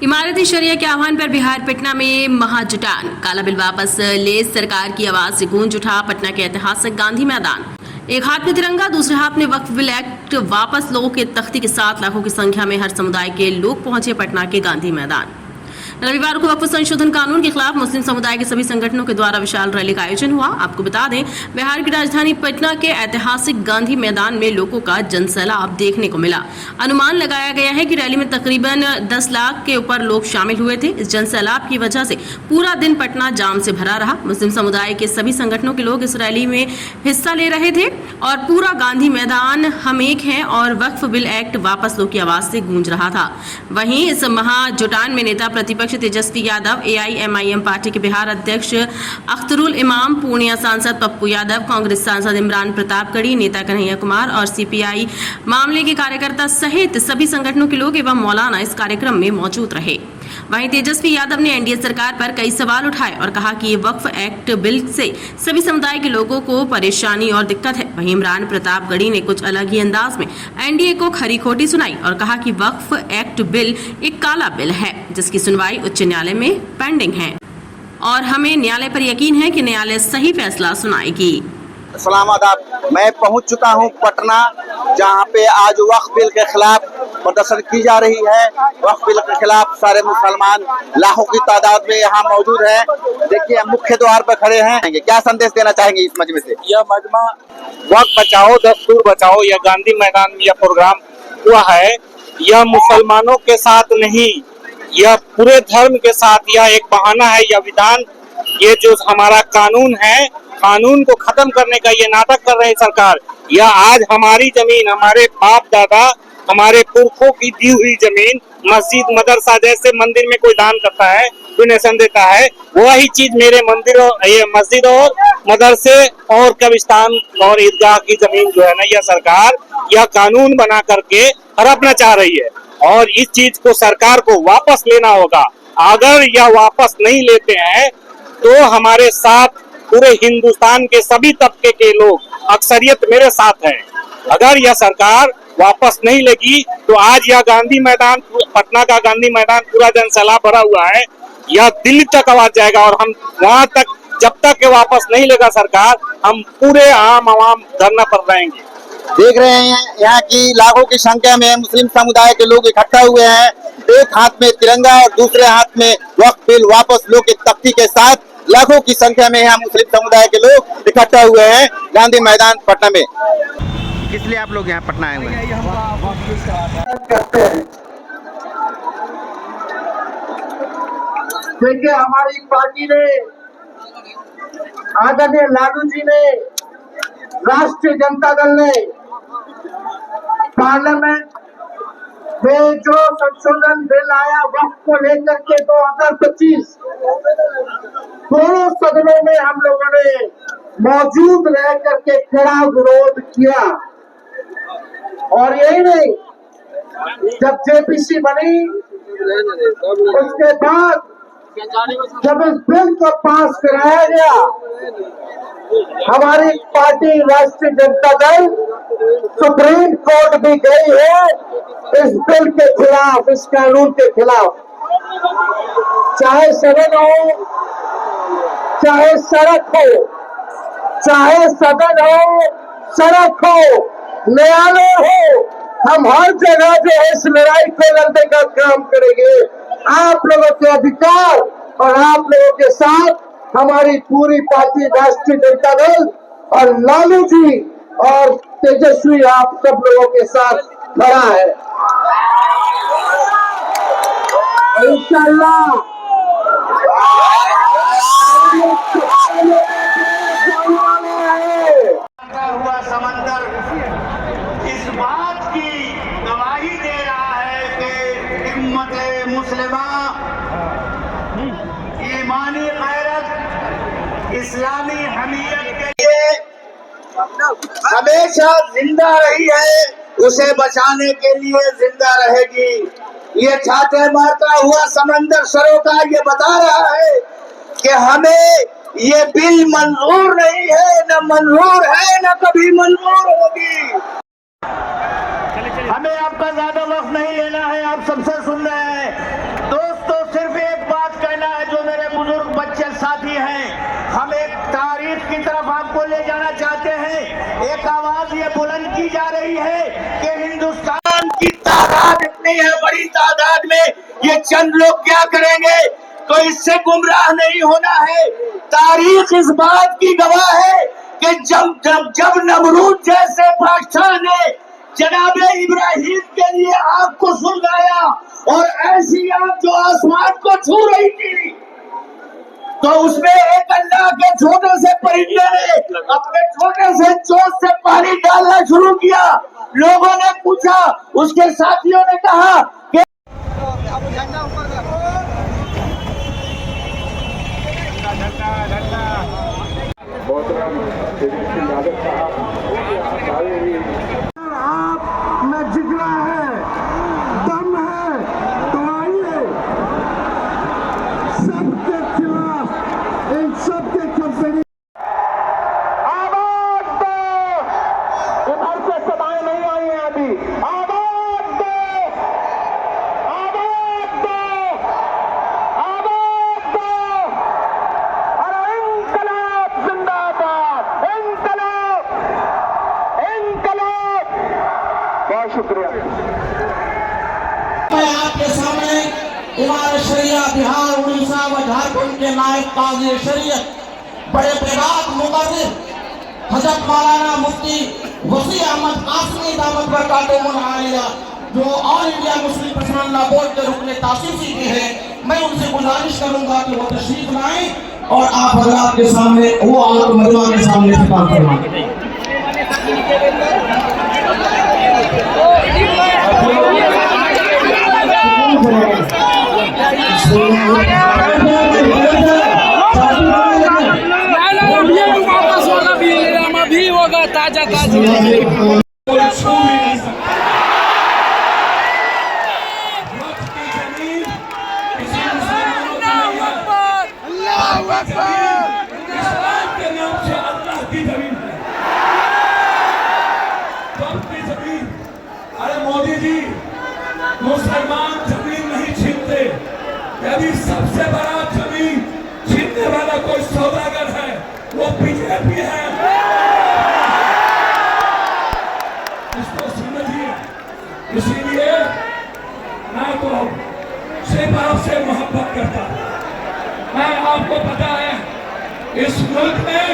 इमारती शरिया के आह्वान पर बिहार पटना में महाजुटान। काला बिल वापस ले सरकार की आवाज से गूंज उठा पटना के ऐतिहासिक गांधी मैदान। एक हाथ में तिरंगा, दूसरे हाथ में वक्फ बिल एक्ट वापस लो के तख्ती के साथ लाखों की संख्या में हर समुदाय के लोग पहुंचे पटना के गांधी मैदान। रविवार को वक्फ संशोधन कानून के खिलाफ मुस्लिम समुदाय के सभी संगठनों के द्वारा विशाल रैली का आयोजन हुआ। आपको बता दें, बिहार की राजधानी पटना के ऐतिहासिक गांधी मैदान में लोगों का जनसैलाब देखने को मिला। अनुमान लगाया गया है कि रैली में तकरीबन 10 लाख के ऊपर लोग शामिल हुए थे। इस जनसैलाब की वजह से पूरा दिन पटना जाम से भरा रहा। मुस्लिम समुदाय के सभी संगठनों के लोग इस रैली में हिस्सा ले रहे थे और पूरा गांधी मैदान हम एक हैं और वक्फ बिल एक्ट वापस लो की आवाज से गूंज रहा था। वहीं इस महाजुटान में नेता प्रतिपक्ष तेजस्वी यादव, AIMIM पार्टी के बिहार अध्यक्ष अख्तरुल इमाम, पूर्णिया सांसद पप्पू यादव, कांग्रेस सांसद इमरान प्रतापगढ़ी, नेता कन्हैया कुमार और CPI मामले के कार्यकर्ता सहित सभी संगठनों के लोग एवं मौलाना इस कार्यक्रम में मौजूद रहे। वहीं तेजस्वी यादव ने NDA सरकार पर कई सवाल उठाए और कहा कि ये वक्फ एक्ट बिल से सभी समुदाय के लोगों को परेशानी और दिक्कत है। वहीं इमरान प्रतापगढ़ी ने कुछ अलग ही अंदाज में NDA को खरी खोटी सुनाई और कहा कि वक्फ एक्ट बिल एक काला बिल है जिसकी सुनवाई उच्च न्यायालय में पेंडिंग है और हमें न्यायालय पर यकीन है कि न्यायालय सही फैसला सुनाएगी। सलाम आदाब। मैं पहुंच चुका हूं पटना, जहां पे आज वक्फ बिल के खिलाफ प्रदर्शन की जा रही है। वक्फ बिल के खिलाफ सारे मुसलमान लाखों की तादाद में यहाँ मौजूद हैं। देखिए, मुख्य द्वार पर खड़े हैं। क्या संदेश देना चाहेंगे इस मजमे से? यह मजमा वक्त बचाओ दस्तूर बचाओ, यह गांधी मैदान में यह प्रोग्राम हुआ है। यह मुसलमानों के साथ नहीं, यह पूरे धर्म के साथ यह एक बहाना है। यह विधान, ये जो हमारा कानून है, कानून को खत्म करने का ये नाटक कर रही सरकार। यह आज हमारी जमीन, हमारे बाप दादा, हमारे पुरखों की दी हुई जमीन, मस्जिद मदरसा जैसे मंदिर में कोई दान करता है, डोनेशन देता है, वही चीज मेरे मंदिरों, ये मस्जिद और मदरसे और कब्रिस्तान और ईदगाह की जमीन जो है ना, यह सरकार यह कानून बना करके हड़पना चाह रही है और इस चीज को सरकार को वापस लेना होगा। अगर यह वापस नहीं लेते हैं तो हमारे साथ पूरे हिंदुस्तान के सभी तबके के लोग, अक्सरियत मेरे साथ है। अगर यह सरकार वापस नहीं लेगी तो आज यह गांधी मैदान, पटना का गांधी मैदान पूरा जनसैलाब भरा हुआ है। यह दिल्ली तक आवाज जाएगा और हम वहां तक, जब तक ये वापस नहीं लेगा सरकार, हम पूरे आम आवाम धरना पर रहेंगे। देख रहे हैं यहाँ की लाखों की संख्या में मुस्लिम समुदाय के लोग इकट्ठा हुए हैं। एक हाथ में तिरंगा और दूसरे हाथ में वक्फ बिल वापस लो के तख्ती के साथ लाखों की संख्या में यहाँ मुस्लिम समुदाय के लोग इकट्ठा हुए हैं गांधी मैदान पटना में। किस लिए आप लोग यहाँ पटना आए हुए हैं? देखिए, हमारी पार्टी ने, आदरणीय लालू जी ने, राष्ट्रीय जनता दल ने पार्लियामेंट में जो संशोधन बिल आया वक्त को लेकर के 2025, दोनों सदनों में हम लोगों ने मौजूद रह करके खड़ा विरोध किया। और यही नहीं, जब JPC बनी उसके बाद जब इस बिल को पास कराया गया, हमारी पार्टी राष्ट्रीय जनता दल सुप्रीम कोर्ट भी गई है इस बिल के खिलाफ, इस कानून के खिलाफ। चाहे सदन हो, चाहे सड़क हो, चाहे सदन हो, सड़क हो, न्यायालय हो, हम हर जगह जो है इस लड़ाई को लड़ने का काम करेंगे। आप लोगों के अधिकार और आप लोगों के साथ हमारी पूरी पार्टी राष्ट्रीय जनता दल और लालू जी और तेजस्वी आप सब लोगों के साथ खड़ा है। इंशाअल्लाह हुआ समंदर इस बात की गवाही दे रहा है कि उम्मत मुस्लिमा ईमानी गैरत, इस्लामी हमीयत के लिए हमेशा जिंदा रही है, उसे बचाने के लिए जिंदा रहेगी। ये छाते मारता हुआ समंदर सरोकार ये बता रहा है कि हमें ये बिल मंजूर नहीं है, न मंजूर है, न कभी मंजूर होगी। हमें आपका ज्यादा वक्त नहीं लेना है, आप सबसे सुन रहे हैं। 2 नहीं है बड़ी तादाद में, ये चंद लोग क्या करेंगे? तो इससे गुमराह नहीं होना है। तारीख इस बात की गवाह है कि जब नमरूद जैसे बादशाह ने जनाबे इब्राहिम के लिए आग को सुलगाया और ऐसी आग जो आसमान को छू रही थी, तो उसमें एक अल्लाह के छोटे से परिंदे ने अपने छोटे से चोंच से पानी डालना शुरू किया। लोगों ने पूछा, उसके साथियों ने कहा कि आप में जिगरा है, दम है, तो आइए सबके खिलाफ, इन सबके कंपनी आवाज दो। इधर से सदाएं नहीं आई हैं अभी। आवाज दो, आवाज दो, आवाज दो। अरे इंकलाब जिंदाबाद, इंकलाब, इंकलाब। बहुत शुक्रिया। मैं आपके सामने इमारत शरिया बिहार, उड़ीसा व झारखंड के नायब काजी शरीयत, बड़े बेबाक मुकर्रिर हजरत मौलाना मुफ्ती वसी अहमद कासमी दामद बरकातुहुल आलिया, जो all India Muslim personal board के रुकने तासीसी के हैं, मैं उनसे गुजारिश करूंगा कि वो तशरीफ लाएं और आप हजरात के सामने वो आप मजमा के सामने खिताब करवाएं। वापस होगा भी होगा ताजा ताजा। अरे मोदी जी, मुसलमान जमीन नहीं छीनते। यदि सबसे बड़ा जमीन छीनने वाला कोई सौदागर है वो बीजेपी है। इसको समझिए। इसीलिए मैं तो सिर्फ आपसे मोहब्बत करता हूं। मैं आपको पता है इस मुल्क में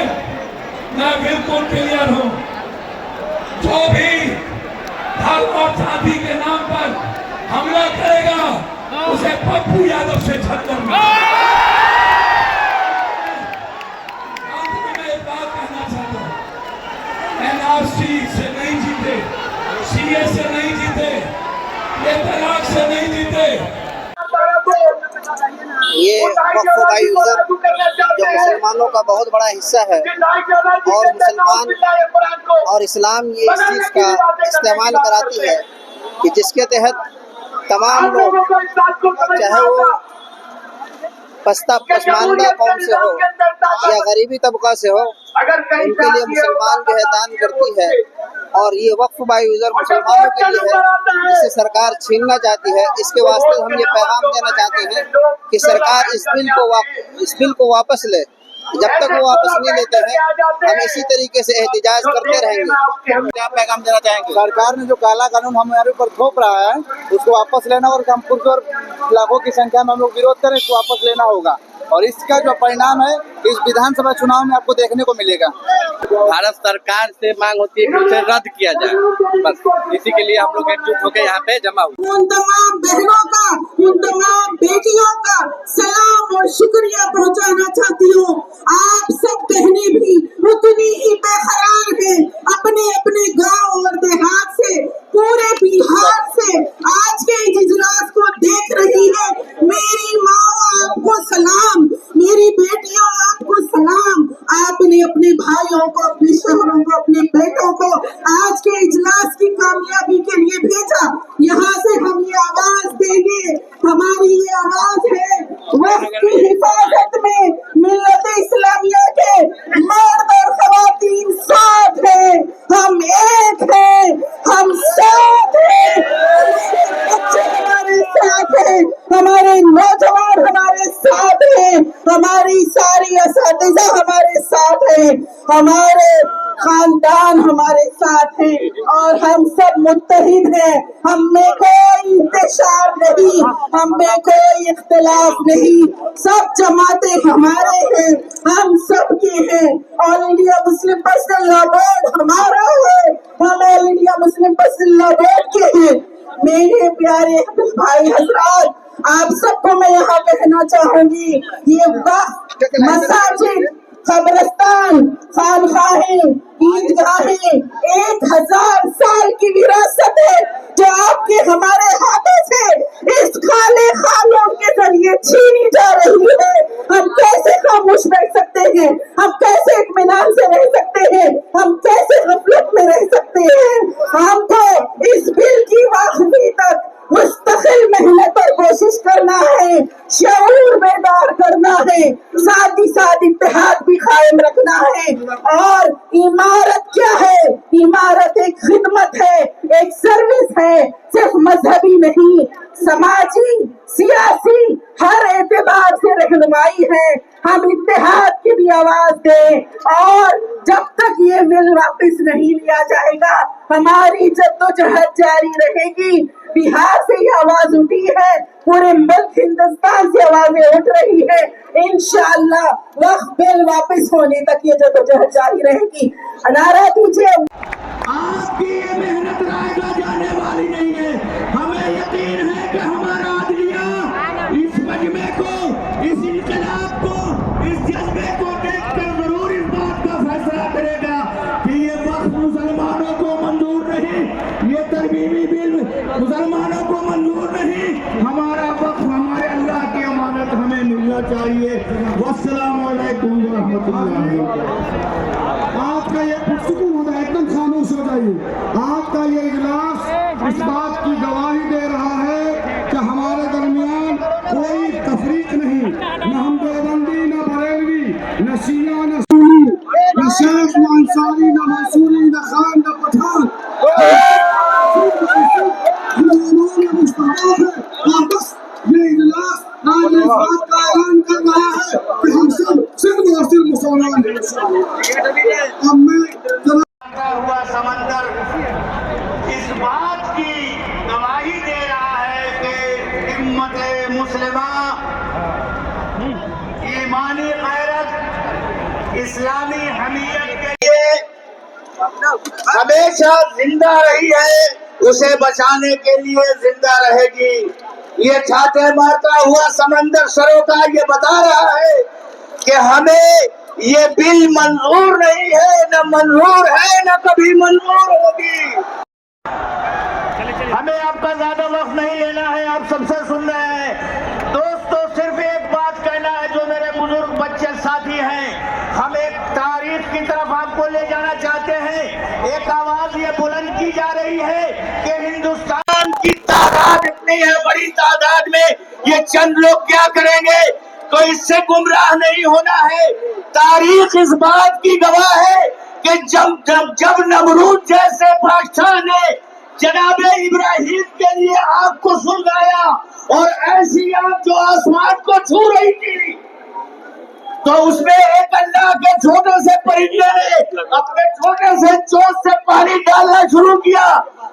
मैं बिल्कुल क्लियर हूं। जो भी धर्म और जाति के नाम पर हमला करेगा उसे पप्पू यादव से झटकर मैं एक बात कहना चाहता हूं। एनआरसी से नहीं जीते, सीए से नहीं जीते, ये तलाक से नहीं जीते। ये वक्फ बाई यूजर जो मुसलमानों का बहुत बड़ा हिस्सा है और मुसलमान और इस्लाम ये इस चीज़ का इस्तेमाल कराती है कि जिसके तहत तमाम लोग, चाहे वो पसमानदा कौम से हो या गरीबी तबका से हो, उनके लिए मुसलमान जो है दान करती है। और ये वक्फ बाई यूजर मुसलमानों के लिए है जिसे सरकार छीनना चाहती है। इसके वास्ते हम ये पैगाम देना चाहते हैं कि सरकार इस बिल को वापस ले। जब तक वो वापस नहीं लेते हैं हम इसी तरीके से एहतिजाज करते रहेंगे। क्या पैगाम देना चाहेंगे? सरकार ने जो काला कानून हमारे ऊपर थोप रहा है उसको वापस लेना, और हम पुरजोर लाखों की संख्या में हम लोग विरोध करें, इसको वापस लेना होगा। और इसका जो परिणाम है इस विधानसभा चुनाव में आपको देखने को मिलेगा। भारत सरकार से मांग होती है कि उसे रद्द किया जाए, बस इसी के लिए हम लोग एकजुट होकर यहाँ पे जमा हुए। उन तमाम बहनों का, उन तमाम बेटियों का सलाम और शुक्रिया पहुंचाना चाहती हूँ। आप सब बहनें भी उतनी ही बेकरार हैं अपने अपने गांव और देहात से, पूरे बिहार से आज के इजलास को देख रही है। मेरी माँ आपको सलाम, मेरी बेटियों आपको सलाम। आपने अपने भाइयों को, अपने शोहरों को, अपने बेटों को आज के इजलास की कामयाबी के लिए भेजा। यहाँ से हम ये आवाज देंगे, हमारी ये आवाज है वक्त की हिफाजत में मिल्लत इस्लामिया के मर्द और खवातीन साथ है, हम एक हैं, हम साथ हैं, बच्चे हमारे साथ हैं, हमारे नौजवान हमारे साथ हैं, हमारी सारी असातिज़ा हमारे साथ हैं, हमारे खानदान हमारे साथ हैं और हम सब मुत्तहिद हैं। हम में कोई इंतशार नहीं, हम में कोई इख्तिलाफ नहीं, सब जमातें हमारे हैं, हम सब के हैं। All India Muslim personal law board हमारा है, हम all India Muslim personal law board के हैं। मेरे प्यारे भाई हजरात, आप सबको मैं यहाँ कहना चाहूंगी, ये वक्त मसाजिद, कब्रिस्तान, खानकाहें, ईदगाहें 1000 साल की विरासत है जो आपके हमारे हाथों से इस खाने खानों के जरिए छीनी जा रही है। हम कैसे खामोश रह सकते हैं? हम कैसे इत्मीनान से रह सकते हैं? हम कैसे गफलत में रह सकते हैं? हमको इस बिल की वाकफी तक मुस्तकिल मेहनत और कोशिश करना है, शऊर बेदार करना है, साथ ही साथ इत्तेहाद भी कायम रखना है। और इमारत क्या है? इमारत एक खिदमत है, एक सर्विस है, सिर्फ मजहबी नहीं, समाजी, सियासी, हर एतबार से रहनुमाई है। हम इत्तेहाद की भी आवाज दें और जब तक ये बिल वापस नहीं लिया जाएगा, हमारी जद्दोजहद जारी रहेगी। बिहार से ये आवाज उठी है, पूरे मुल्क हिंदुस्तान से आवाजें उठ रही है। इंशाअल्लाह वक्त बिल वापस होने तक ये जद्दोजहद जारी रहेगी। नारा दीजिए। आपकी ये मेहनत रायगा जाने वाली नहीं है। हमें यकीन है कि हमारा अदलिया इस मजमे को, इस इनकलाब को, इस जज्बे को देखकर जरूर इस बात का फैसला करेगा कि ये वक्त मुसलमानों को मंजूर नहीं, ये तरमीमी बिल मुसलमानों को मंजूर नहीं। हमारा वक्त हमारे अल्लाह की अमानत हमें मिलना चाहिए। वस्सलामु अलैकुम व रहमतुल्लाह। आपका ये पुरसुकून होता है, एकदम खामोश हो जाइए। आपका ये इजलास इस बात की गवाही दे रहा है कि हमारे दरमियान कोई तफरीक नहीं, न हम देवबंदी, न बरेलवी, न शिया, न सुन्नी, न शेख, न अंसारी, न मंसूरी, न खान, न पठान। बस ये इजलास आज इस बात का ऐलान कर रहा है कि हम सब सिर्फ और सिर्फ मुसलमान हुआ समंदर इस बात की गवाही दे रहा है कि उम्मत मुस्लिमा ईमानी गैरत, इस्लामी हमीयत के लिए हमेशा जिंदा रही है, उसे बचाने के लिए जिंदा रहेगी। ये छाते मारता हुआ समंदर सरों का ये बता रहा है कि हमें ये बिल मंजूर नहीं है, न मंजूर है, न कभी मंजूर होगी। हमें आपका ज्यादा वक्त नहीं लेना है, आप सबसे सुन रहे हैं। दोस्तों, सिर्फ एक बात कहना है, जो मेरे बुजुर्ग बच्चे साथी हैं, हम एक तारीख की तरफ आपको ले जाना चाहते हैं। एक आवाज ये बुलंद की जा रही है कि हिंदुस्तान की तादाद इतनी है, बड़ी तादाद में ये चंद लोग क्या करेंगे, तो इससे गुमराह नहीं होना है। तारीख इस बात की गवाह है कि जब नमरूद जैसे बादशाह ने जनाबे इब्राहिम के लिए आग को सुलगाया और ऐसी आग जो आसमान को छू रही थी, तो उसमें एक अल्लाह के छोटे से परिंदे ने अपने छोटे से चोंच से पानी डालना शुरू किया।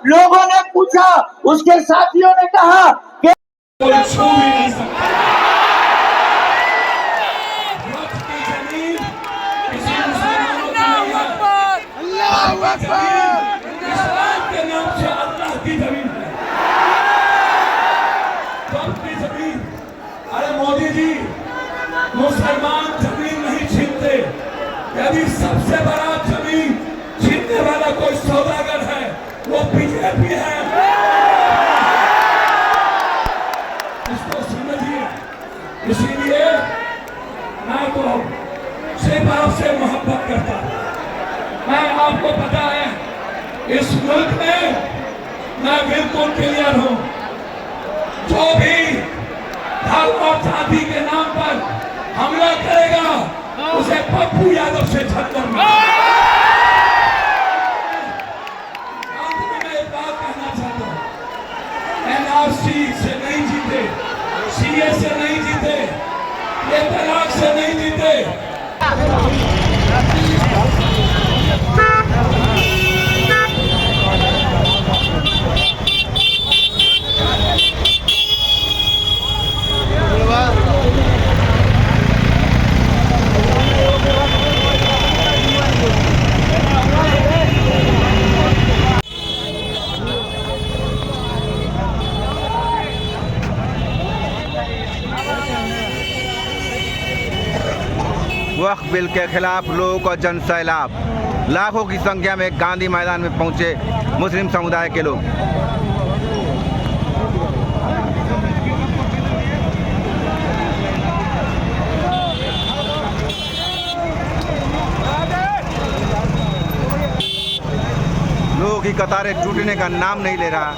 लोगों ने पूछा, उसके साथियों ने कहा कि कोई छू भी नहीं सकता। वक्त की जमीन किसी मुसलमानों की नहीं है। अल्लाहू अकबर। इस्लाम के नाम से अल्लाह की जमीन है। वक्त की जमीन, अरे मोदी जी, मुसलमान जमीन नहीं छीनते। यदि सबसे बड़ा जमीन छीनने वाला कोई सौदागर है, वो बीजेपी है। इसको समझिए। इसीलिए मैं तो सिर्फ आपसे मोहब्बत करता हूं। मैं आपको पता है, इस मुल्क में मैं बिल्कुल क्लियर हूं। जो भी धर्म और जाति के नाम पर हमला करेगा, उसे पप्पू यादव से झटकर मिलेगा। मैं एक बात कहना चाहता हूं, एनआरसी से नहीं जीते, सीए से नहीं जीते, ये तलाक से नहीं जीते। वक्फ बिल के खिलाफ लोगों का जन सैलाब। लाखों की संख्या में गांधी मैदान में पहुंचे मुस्लिम समुदाय के लोग। लोगों की कतारें टूटने का नाम नहीं ले रहा।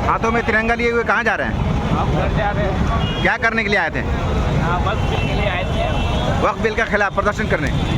हाथों में तिरंगा लिए हुए कहाँ जा रहे हैं? आप घर जा रहे हैं। क्या करने के लिए आए थे? वक्फ बिल के लिए आए थे। वक्फ बिल के खिलाफ प्रदर्शन करने।